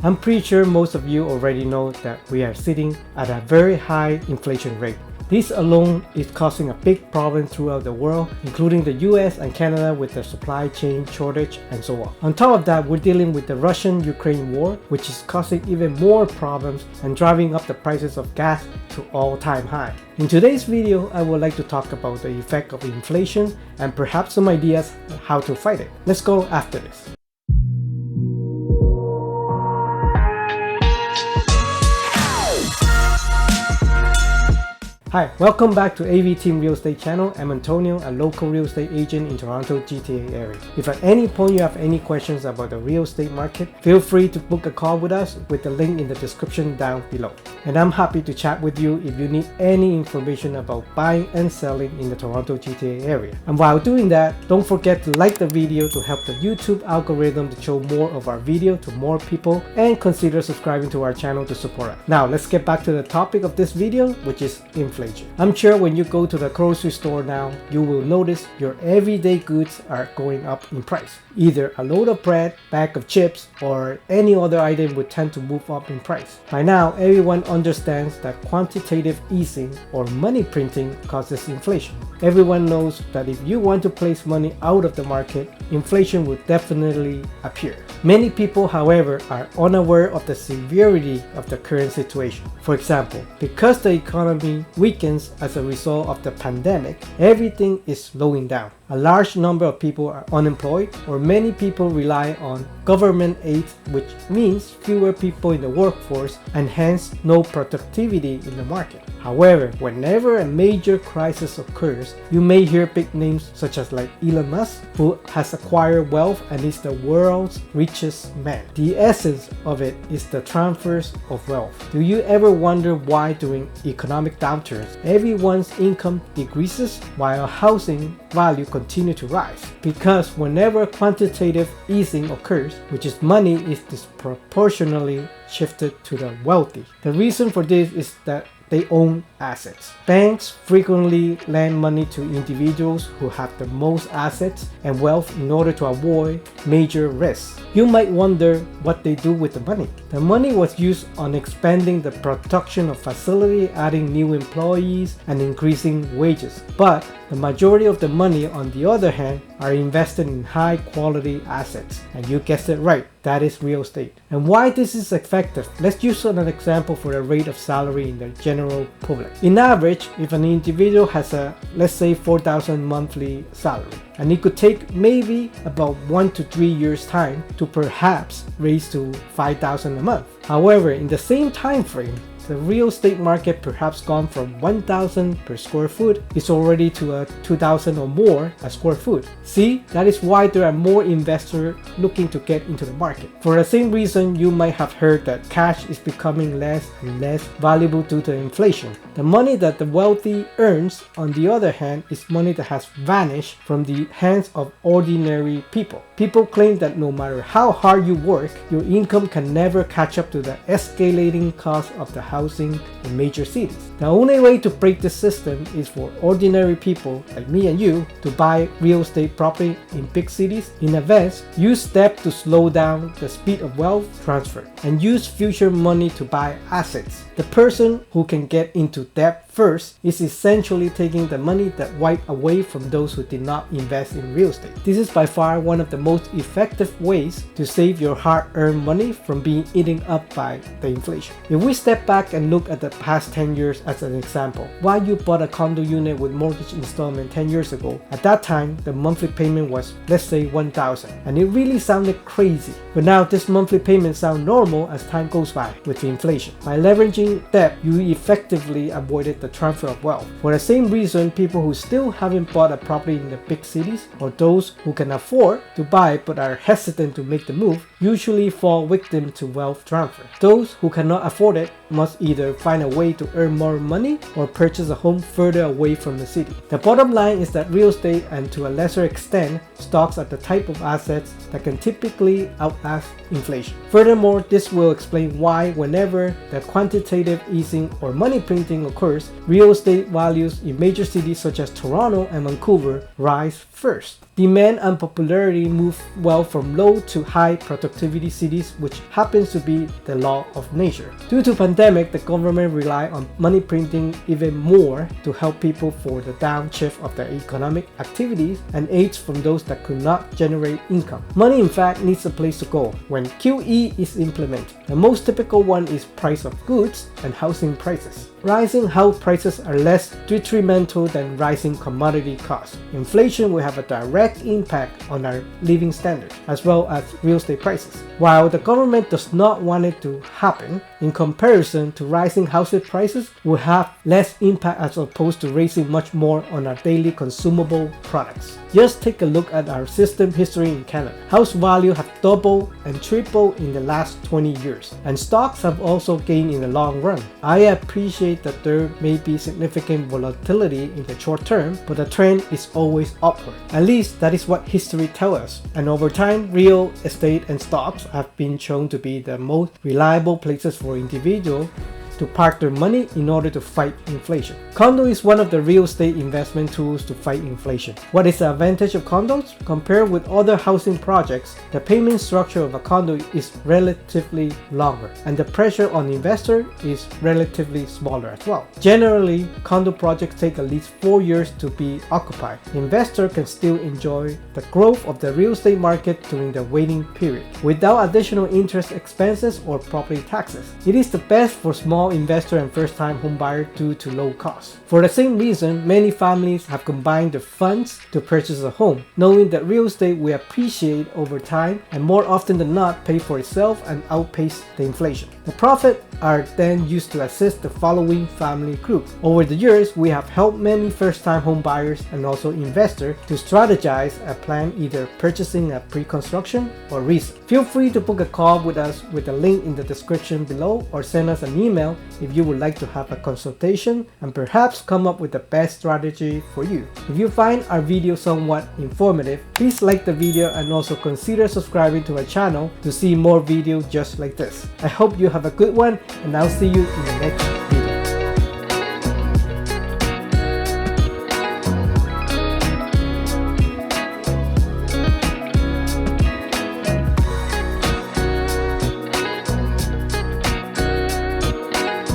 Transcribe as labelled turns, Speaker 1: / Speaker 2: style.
Speaker 1: I'm pretty sure most of you already know that we are sitting at a very high inflation rate. This alone is causing a big problem throughout the world, including the US and Canada with the supply chain shortage and so on. On top of that, we're dealing with the Russian-Ukraine war, which is causing even more problems and driving up the prices of gas to all-time high. In today's video, I would like to talk about the effect of inflation and perhaps some ideas on how to fight it. Let's go after this. Hi, welcome back to AV Team Real Estate Channel. I'm Antonio, a local real estate agent in Toronto GTA area. If at any point you have any questions about the real estate market, feel free to book a call with us with the link in the description down below. And I'm happy to chat with you if you need any information about buying and selling in the Toronto GTA area. And while doing that, don't forget to like the video to help the YouTube algorithm to show more of our video to more people, and consider subscribing to our channel to support us. Now let's get back to the topic of this video, which is inflation. I'm sure when you go to the grocery store now, you will notice your everyday goods are going up in price. Either a load of bread, bag of chips, or any other item would tend to move up in price. By now, everyone understands that quantitative easing or money printing causes inflation. Everyone knows that if you want to place money out of the market, inflation will definitely appear. Many people, however, are unaware of the severity of the current situation. For example, because the economy weakens as a result of the pandemic, everything is slowing down. A large number of people are unemployed, or many people rely on government aid, which means fewer people in the workforce and hence no productivity in the market. However, whenever a major crisis occurs, you may hear big names such as like Elon Musk, who has acquired wealth and is the world's richest man. The essence of it is the transfers of wealth. Do you ever wonder why during economic downturns, everyone's income decreases while housing value continue to rise? Because whenever quantitative easing occurs, which is money is disproportionately shifted to the wealthy. The reason for this is that they own assets. Banks frequently lend money to individuals who have the most assets and wealth in order to avoid major risks. You might wonder what they do with the money. The money was used on expanding the production of facility, adding new employees, and increasing wages. But the majority of the money, on the other hand, are invested in high quality assets. And you guessed it right, that is real estate. And why this is effective? Let's use an example for the rate of salary in the general public. In average, if an individual has a, let's say, $4,000 monthly salary, and it could take maybe about 1 to 3 years time to perhaps raise to $5,000 a month. However, in the same time frame, the real estate market perhaps gone from 1,000 per square foot is already to a 2,000 or more a square foot. See, that is why there are more investors looking to get into the market. For the same reason, you might have heard that cash is becoming less and less valuable due to inflation. The money that the wealthy earns, on the other hand, is money that has vanished from the hands of ordinary people. People claim that no matter how hard you work, your income can never catch up to the escalating cost of the housing in major cities. The only way to break this system is for ordinary people like me and you to buy real estate property in big cities. In advance, use steps to slow down the speed of wealth transfer and use future money to buy assets. The person who can get into debt first is essentially taking the money that wiped away from those who did not invest in real estate. This is by far one of the most effective ways to save your hard-earned money from being eaten up by the inflation. If we step back and look at the past 10 years as an example, while you bought a condo unit with mortgage installment 10 years ago, at that time the monthly payment was, let's say, $1,000, and it really sounded crazy. But now this monthly payment sounds normal as time goes by with the inflation. By leveraging debt, you effectively avoided the transfer of wealth. For the same reason, people who still haven't bought a property in the big cities, or those who can afford to buy but are hesitant to make the move, usually fall victim to wealth transfer. Those who cannot afford it must either find a way to earn more money or purchase a home further away from the city. The bottom line is that real estate, and to a lesser extent, stocks, are the type of assets that can typically outlast inflation. Furthermore, this will explain why whenever the quantitative easing or money printing occurs, real estate values in major cities such as Toronto and Vancouver rise first. Demand and popularity move well from low to high productivity cities, which happens to be the law of nature. Due to pandemic, the government relied on money printing even more to help people for the downshift of their economic activities and aids from those that could not generate income. Money in fact needs a place to go when QE is implemented. The most typical one is price of goods and housing prices. Rising house prices are less detrimental than rising commodity costs. Inflation will have a direct impact on our living standard as well as real estate prices. While the government does not want it to happen, in comparison to rising housing prices will have less impact as opposed to raising much more on our daily consumable products. Just take a look at our system history in Canada. House value have doubled and tripled in the last 20 years, and stocks have also gained in the long run. I appreciate that there may be significant volatility in the short term, but the trend is always upward. At least that is what history tells us. And over time, real estate and stocks have been shown to be the most reliable places for individuals to park their money in order to fight inflation. Condo is one of the real estate investment tools to fight inflation. What is the advantage of condos? Compared with other housing projects, the payment structure of a condo is relatively longer, and the pressure on the investor is relatively smaller as well. Generally, condo projects take at least 4 years to be occupied. The investor can still enjoy the growth of the real estate market during the waiting period without additional interest expenses or property taxes. It is the best for small investor and first-time home buyer due to low cost. For the same reason, many families have combined their funds to purchase a home, knowing that real estate will appreciate over time and more often than not pay for itself and outpace the inflation. The profit are then used to assist the following family group. Over the years, we have helped many first-time home buyers and also investors to strategize a plan, either purchasing a pre-construction or resale. Feel free to book a call with us with the link in the description below, or send us an email if you would like to have a consultation and perhaps come up with the best strategy for you. If you find our video somewhat informative, please like the video and also consider subscribing to our channel to see more videos just like this. I hope you have a good one, and I'll see you in the next one.